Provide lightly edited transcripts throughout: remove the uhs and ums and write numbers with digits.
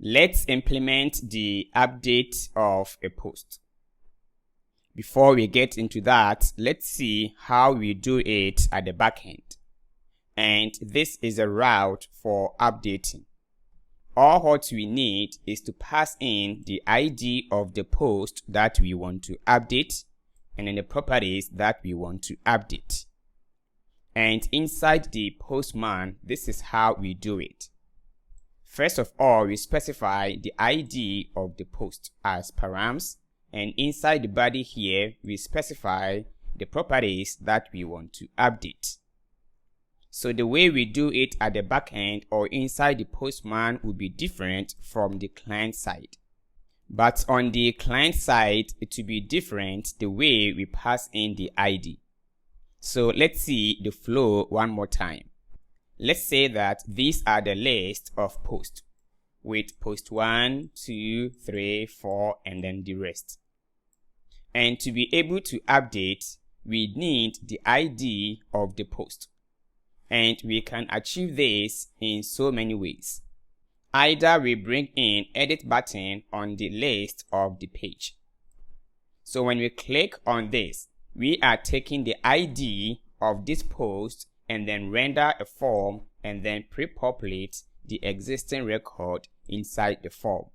Let's implement the update of a post. Before we get into that, let's see how we do it at the backend. And this is a route for updating. All what we need is to pass in the ID of the post that we want to update and then the properties that we want to update. And inside the postman, this is how we do it. First of all, we specify the ID of the post as params, and inside the body here, we specify the properties that we want to update. So the way we do it at the backend or inside the postman will be different from the client side. But on the client side, it will be different the way we pass in the ID. So let's see the flow one more time. Let's say that these are the list of posts with post 1, 2, 3, 4, and then the rest. And to be able to update, we need the ID of the post. And we can achieve this in so many ways. Either we bring in edit button on the list of the page. So when we click on this, we are taking the ID of this post and then render a form and then pre-populate the existing record inside the form.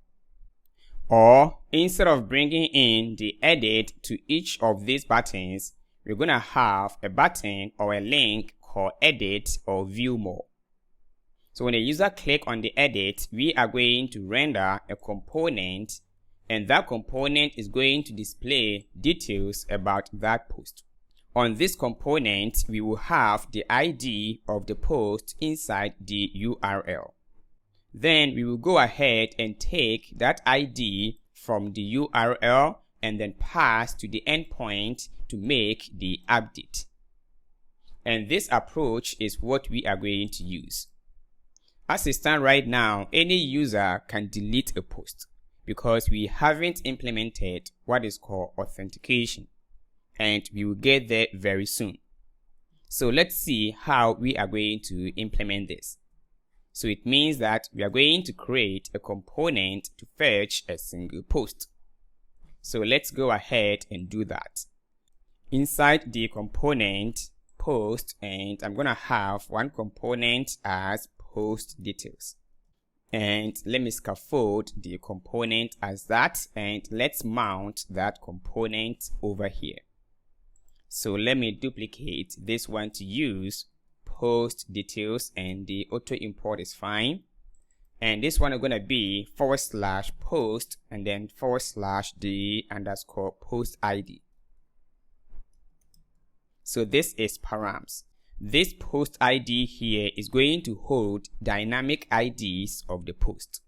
Or instead of bringing in the edit to each of these buttons, we're going to have a button or a link called edit or view more. So when the user click on the edit, we are going to render a component, and that component is going to display details about that post. On this component, we will have the ID of the post inside the URL. Then we will go ahead and take that ID from the URL and then pass to the endpoint to make the update. And this approach is what we are going to use. As it stands right now, any user can delete a post because we haven't implemented what is called authentication, and we will get there very soon. So let's see how we are going to implement this. So it means that we are going to create a component to fetch a single post. So let's go ahead and do that. Inside the component post, and I'm going to have one component as post details. And let me scaffold the component as that, and let's mount that component over here. So let me duplicate this one to use post details, and the auto import is fine. And this one is going to be /post and then /the_ post ID. So this is params. This post ID here is going to hold dynamic IDs of the post.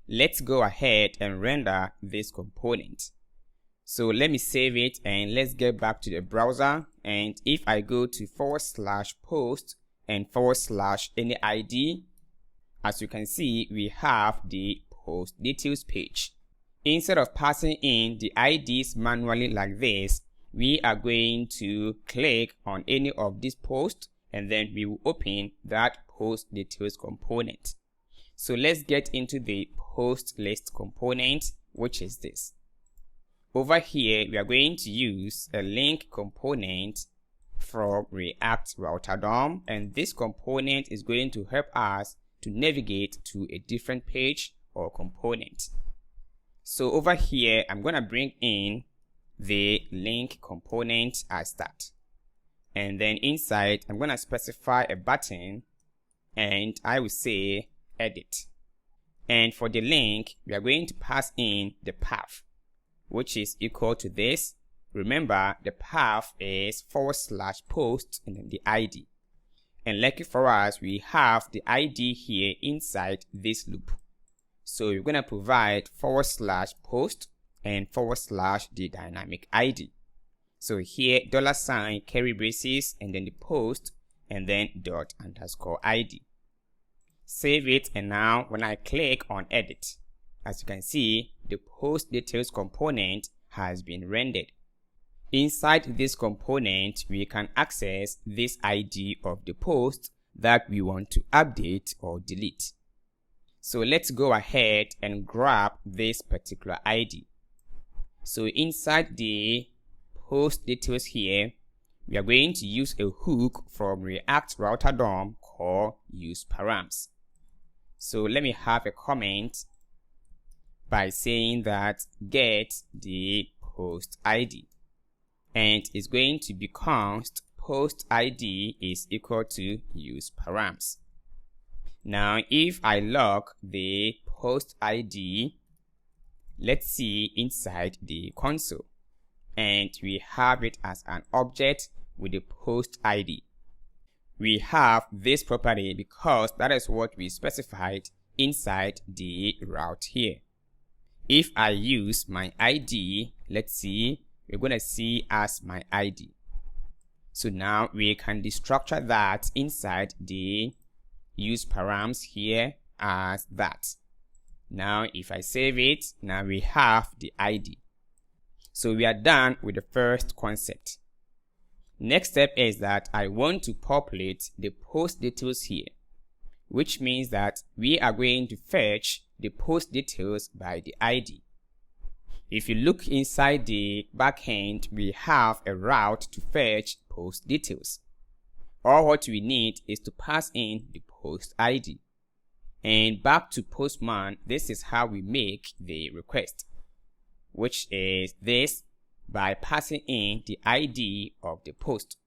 Let's go ahead and render this component. So let me save it and let's get back to the browser. And if I go to /post and /any ID, as you can see, we have the post details page. Instead of passing in the IDs manually like this, we are going to click on any of these posts and then we will open that post details component. So let's get into the post list component, which is this. Over here, we are going to use a link component from React Router DOM, and this component is going to help us to navigate to a different page or component. So over here, I'm going to bring in the link component as that. And then inside, I'm going to specify a button and I will say edit. And for the link, we are going to pass in the path, which is equal to this. Remember, the path is /post and then the ID. And lucky for us, we have the ID here inside this loop. So we're going to provide /post and /the dynamic ID. So here, $ curly braces and then the post and then ._ID. Save it, and now when I click on edit, as you can see, the post details component has been rendered. Inside this component, we can access this ID of the post that we want to update or delete. So let's go ahead and grab this particular ID. So inside the post details here, we are going to use a hook from React Router DOM called useParams. So let me have a comment by saying that get the post ID, and it's going to be const post ID is equal to useParams. Now if I log the post ID, let's see inside the console, and we have it as an object with the post ID. We have this property because that is what we specified inside the route here. If I use my ID, let's see, we're going to see as my ID. So now we can destructure that inside the useParams here as that. Now if I save it, now we have the ID. So we are done with the first concept. Next step is that I want to populate the post details here, which means that we are going to fetch the post details by the ID. If you look inside the backend, we have a route to fetch post details. All what we need is to pass in the post ID. And back to Postman, this is how we make the request, which is this by passing in the ID of the post,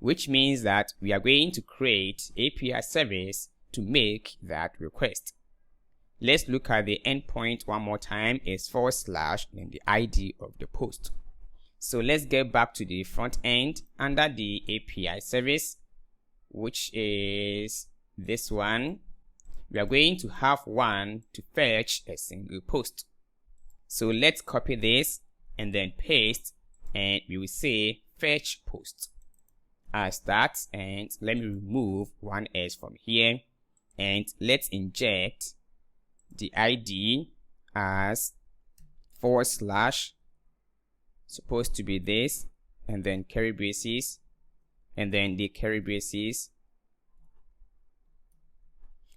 which means that we are going to create API service to make that request. Let's look at the endpoint one more time. Is / then the ID of the post. So let's get back to the front end under the API service, which is this one. We are going to have one to fetch a single post. So let's copy this and then paste, and we will say fetch post as that. And let me remove one S from here, and let's inject the ID as / supposed to be this, and then curly braces, and then the curly braces,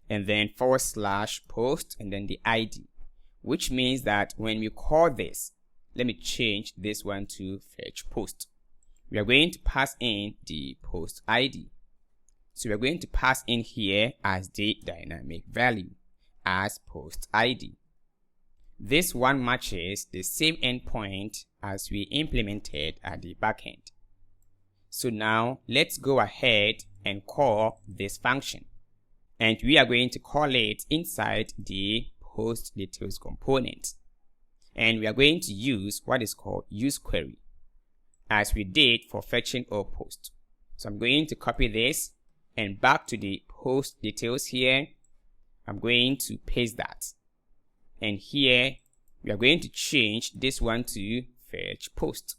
and then / post, and then the ID, which means that when we call this, let me change this one to fetch post. We are going to pass in the post ID. So we are going to pass in here as the dynamic value as post ID. This one matches the same endpoint as we implemented at the backend. So now let's go ahead and call this function, and we are going to call it inside the post details component. And we are going to use what is called useQuery as we did for fetching all post. So I'm going to copy this, and back to the post details here, I'm going to paste that. And here we are going to change this one to fetch post.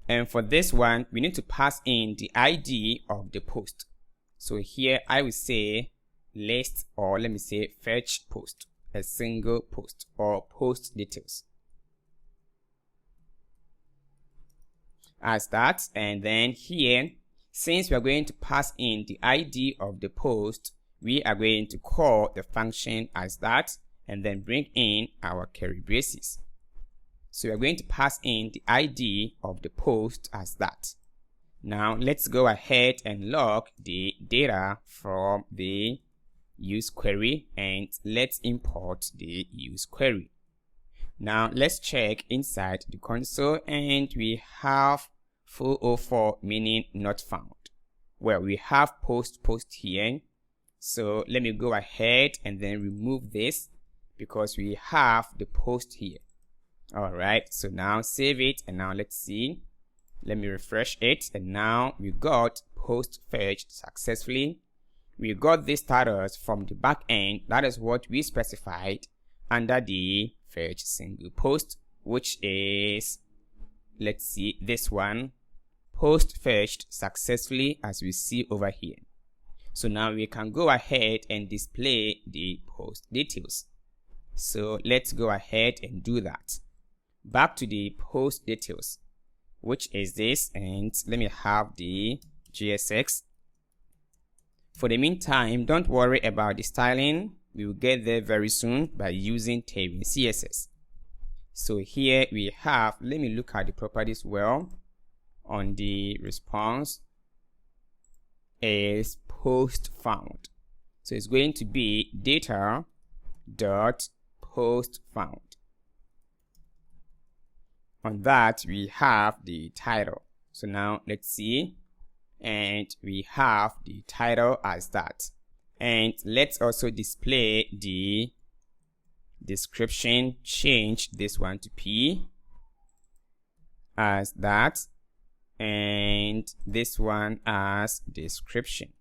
And for this one, we need to pass in the ID of the post. So here I will say list, or let me say fetch post, a single post, or post details as that. And then here, since we are going to pass in the ID of the post, we are going to call the function as that, and then bring in our curly braces. So we are going to pass in the ID of the post as that. Now let's go ahead and log the data from the useQuery, and let's import the useQuery. Now let's check inside the console, and we have 404, meaning not found. Well, we have post here. So let me go ahead and then remove this because we have the post here. All right, so now save it, and now let's see. Let me refresh it, and now we got post fetched successfully. We got this status from the back end. That is what we specified under the fetch single post, which is, let's see, this one, post fetched successfully, as we see over here. So now we can go ahead and display the post details. So let's go ahead and do that. Back to the post details, which is this, and let me have the JSX. For the meantime, don't worry about the styling. We will get there very soon by using Tailwind CSS. So here we have, let me look at the properties well. On the response is post found. So it's going to be data dot post found. On that we have the title. So now let's see, and we have the title as that. And let's also display the description. Change this one to P as that, and this one as description.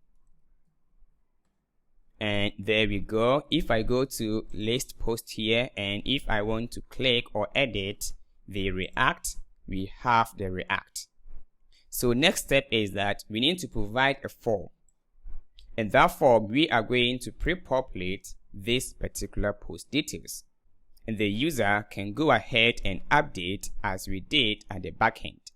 And there we go. If I go to list post here, and if I want to click or edit the React, we have the React. So next step is that we need to provide a form. And that form, we are going to pre-populate this particular post details. And the user can go ahead and update as we did at the backend.